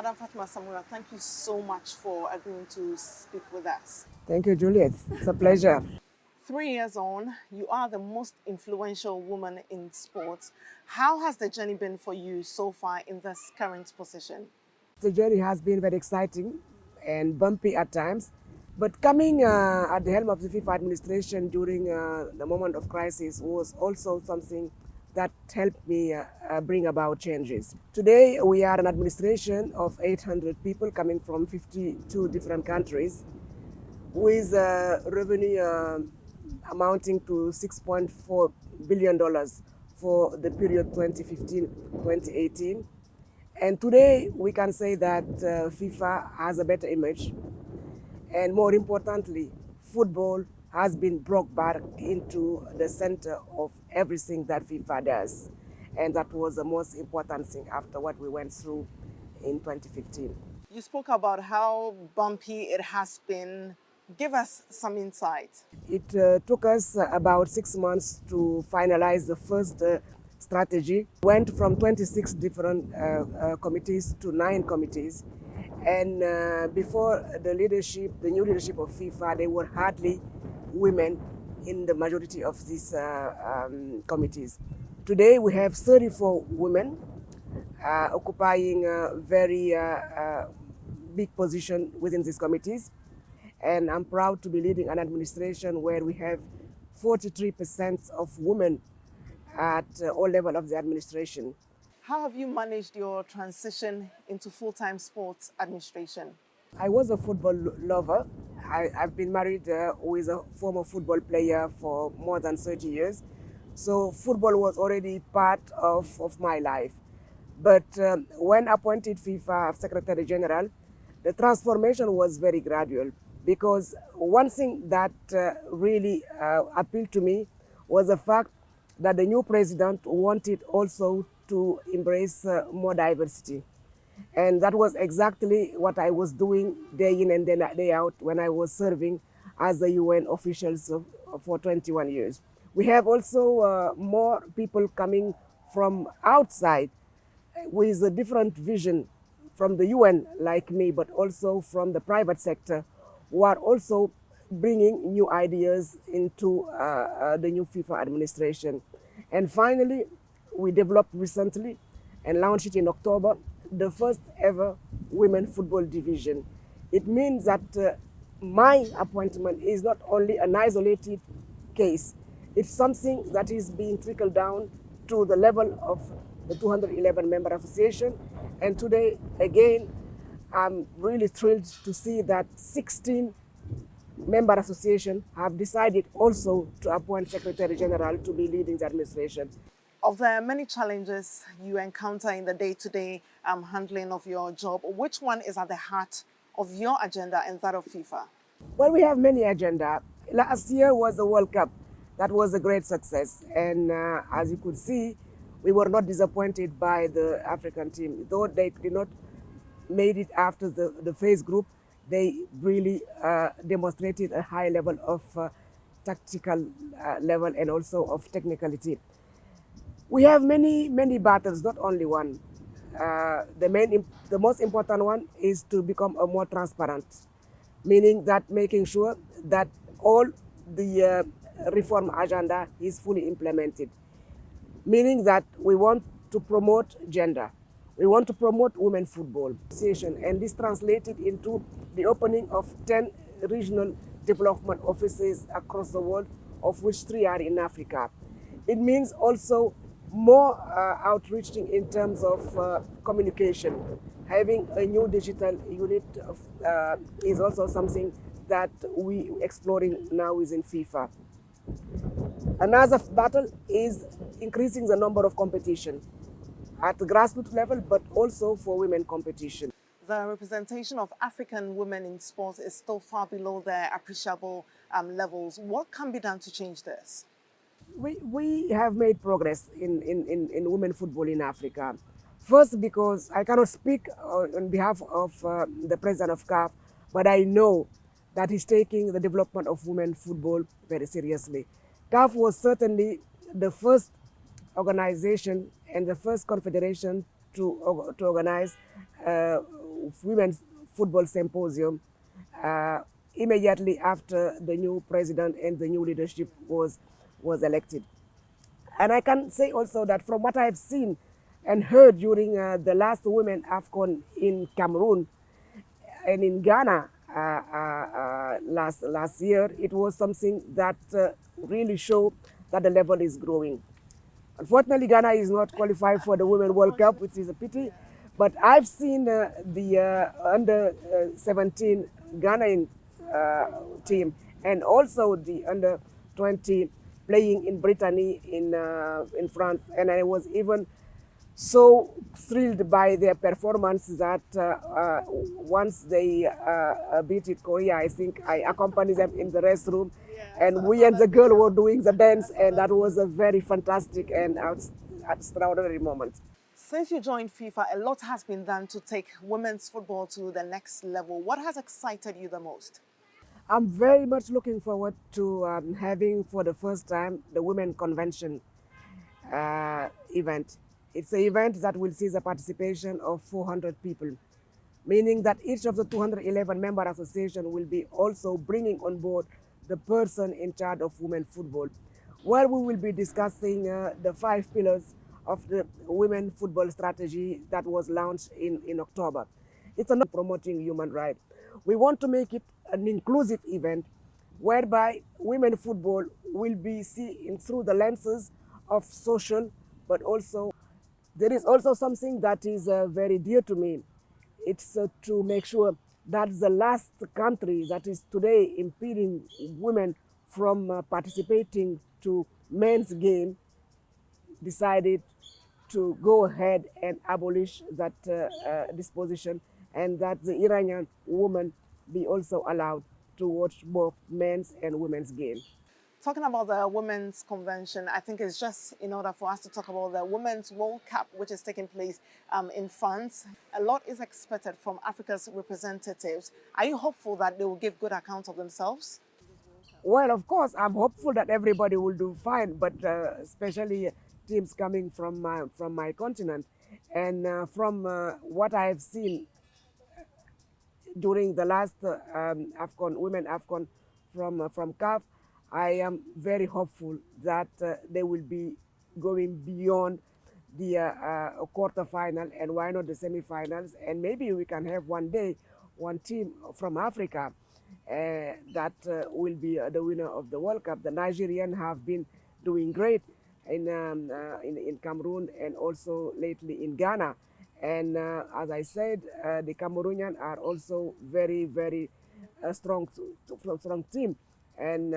Madam Fatma Samoura, thank you so much for agreeing to speak with us. Thank you, Juliet. It's a pleasure. 3 years on, you are the most influential woman in sports. How has the journey been for you so far in this current position? The journey has been very exciting and bumpy at times, but coming at the helm of the FIFA administration during the moment of crisis was also something that helped me bring about changes. Today, we are an administration of 800 people coming from 52 different countries with revenue amounting to $6.4 billion for the period 2015-2018. And today we can say that FIFA has a better image, and more importantly, football has been brought back into the center of everything that FIFA does. And that was the most important thing after what we went through in 2015. You spoke about how bumpy it has been. Give us some insight. It took us about 6 months to finalize the first strategy. Went from 26 different committees to 9 committees. And before the new leadership of FIFA, there were hardly women in the majority of these committees. Today we have 34 women occupying a very big position within these committees. And I'm proud to be leading an administration where we have 43% of women at all levels of the administration. How have you managed your transition into full-time sports administration? I was a football lover. I've been married with a former football player for more than 30 years. So football was already part of my life. But when appointed FIFA Secretary General, the transformation was very gradual, because one thing that really appealed to me was the fact that the new president wanted also to embrace more diversity. And that was exactly what I was doing day in and day out when I was serving as a UN official for 21 years. We have also more people coming from outside with a different vision from the UN like me, but also from the private sector, who are also bringing new ideas into the new FIFA administration. And finally, we developed recently and launched it in October, the first ever women football division. It means that my appointment is not only an isolated case, it's something that is being trickled down to the level of the 211 member association. And today, again, I'm really thrilled to see that 16 member associations have decided also to appoint Secretary General to be leading the administration. Of the many challenges you encounter in the day-to-day handling of your job, which one is at the heart of your agenda and that of FIFA? Well, we have many agenda. Last year was the World Cup. That was a great success. And as you could see, we were not disappointed by the African team. Though they did not made it after the phase group, they really demonstrated a high level of tactical level and also of technicality. We have many battles, not only one. The most important one is to become a more transparent, meaning that making sure that all the reform agenda is fully implemented, meaning that we want to promote gender. We want to promote women football association, and this translated into the opening of 10 regional development offices across the world, of which 3 are in Africa. It means also more outreaching in terms of communication. Having a new digital unit is also something that we are exploring now within FIFA. Another battle is increasing the number of competition at the grassroots level, but also for women competition. The representation of African women in sports is still far below their appreciable levels. What can be done to change this? We have made progress in women football in Africa. First, because I cannot speak on behalf of the president of CAF, but I know that he's taking the development of women football very seriously. CAF was certainly the first organization and the first confederation to organize women's football symposium uh, immediately after the new president and the new leadership was elected. And I can say also that from what I've seen and heard during the last Women AFCON in Cameroon and in Ghana last year, it was something that really showed that the level is growing. Unfortunately, Ghana is not qualified for the Women World Cup, which is a pity. But I've seen the under 17 Ghanaian team and also the under 20 playing in Brittany in France, and I was even so thrilled by their performance that once they beat Korea, I think I accompanied them in the restroom, and we and the girl were doing the dance, and that was a very fantastic and extraordinary moment. Since you joined FIFA, a lot has been done to take women's football to the next level. What has excited you the most? I'm very much looking forward to having for the first time the Women Convention event. It's an event that will see the participation of 400 people, meaning that each of the 211 member associations will be also bringing on board the person in charge of women football, where we will be discussing the 5 pillars of the women football strategy that was launched in October. It's not promoting human rights. We want to make it an inclusive event whereby women football will be seen through the lenses of social, but also there is also something that is very dear to me. It's to make sure that the last country that is today impeding women from participating to men's game decided to go ahead and abolish that disposition, and that the Iranian woman be also allowed to watch both men's and women's game. Talking about the Women's Convention, I think it's just in order for us to talk about the Women's World Cup, which is taking place in France. A lot is expected from Africa's representatives. Are you hopeful that they will give good account of themselves? Well, of course, I'm hopeful that everybody will do fine, but especially teams coming from my continent, and from what I have seen during the last AFCON, Women AFCON from CAF, I am very hopeful that they will be going beyond the quarterfinal, and why not the semifinals, and maybe we can have one day one team from Africa that will be the winner of the World Cup. The Nigerians have been doing great in Cameroon and also lately in Ghana. And as I said, the Cameroonians are also very strong team. And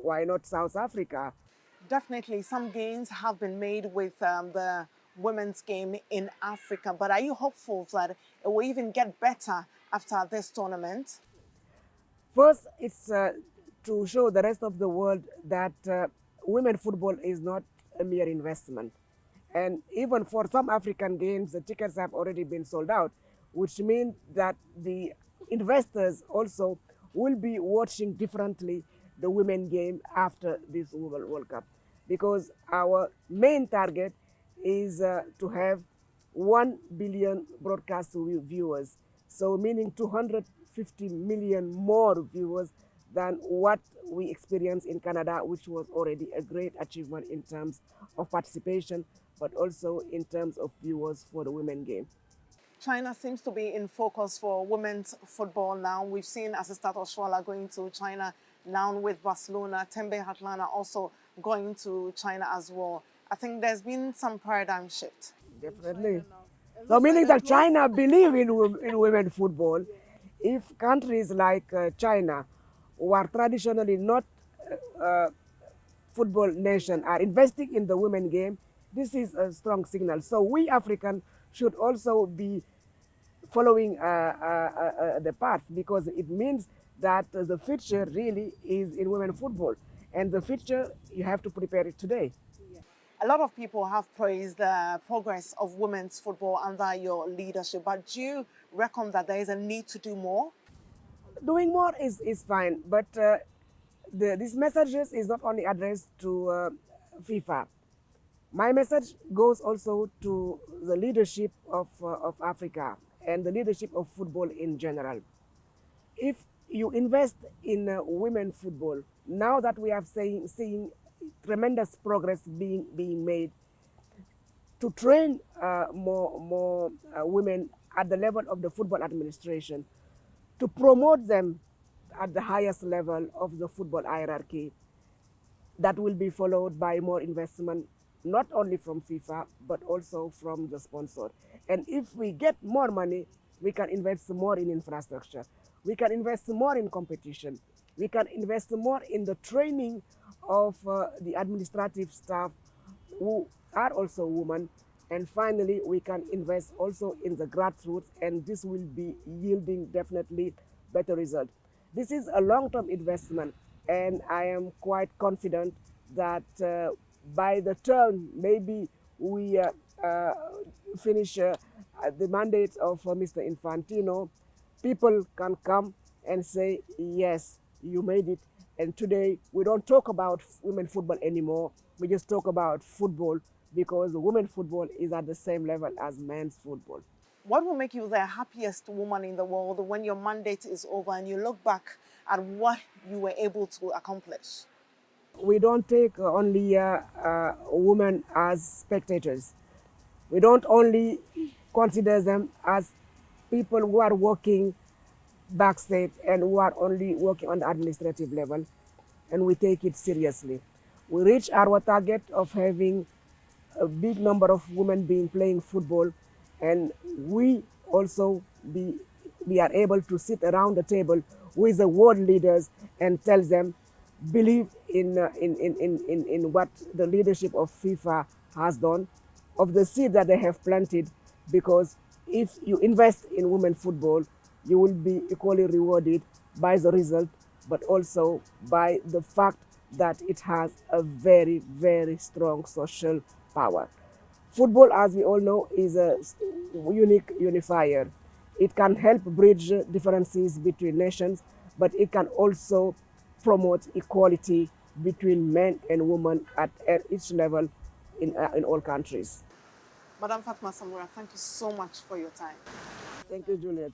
why not South Africa? Definitely, some gains have been made with the women's game in Africa. But are you hopeful that it will even get better after this tournament? First, it's to show the rest of the world that women football is not a mere investment. And even for some African games, the tickets have already been sold out, which means that the investors also will be watching differently the women game after this World Cup. Because our main target is to have 1 billion broadcast viewers. So meaning 250 million more viewers than what we experienced in Canada, which was already a great achievement in terms of participation, but also in terms of viewers for the women game. China seems to be in focus for women's football now. We've seen Assistant Oshoala going to China now with Barcelona, Tembe Hatlana also going to China as well. I think there's been some paradigm shift. Definitely. So meaning that China believe in women football. If countries like China, who are traditionally not football nation, are investing in the women game, this is a strong signal. So we Africans should also be following the path, because it means that the future really is in women football. And the future, you have to prepare it today. A lot of people have praised the progress of women's football under your leadership, but do you reckon that there is a need to do more? Doing more is fine, but these messages is not only addressed to FIFA. My message goes also to the leadership of Africa and the leadership of football in general. If you invest in women football, now that we have seeing tremendous progress being made, to train more women at the level of the football administration, to promote them at the highest level of the football hierarchy, that will be followed by more investment, not only from FIFA, but also from the sponsor. And if we get more money, we can invest more in infrastructure. We can invest more in competition. We can invest more in the training of the administrative staff who are also women. And finally, we can invest also in the grassroots, and this will be yielding definitely better results. This is a long-term investment, and I am quite confident that by the term, maybe we finish the mandate of Mr. Infantino, people can come and say, yes, you made it. And today, we don't talk about women football anymore. We just talk about football, because women football is at the same level as men's football. What will make you the happiest woman in the world when your mandate is over and you look back at what you were able to accomplish? We don't take only women as spectators. We don't only consider them as people who are working backstage and who are only working on the administrative level, and we take it seriously. We reach our target of having a big number of women being playing football, and we also we are able to sit around the table with the world leaders and tell them, believe in what the leadership of FIFA has done, of the seed that they have planted, because if you invest in women football, you will be equally rewarded by the result, but also by the fact that it has a very, very strong social power. Football, as we all know, is a unique unifier. It can help bridge differences between nations, but it can also promote equality between men and women at each level in all countries. Madam Fatma Samoura, thank you so much for your time. Thank you, Juliet.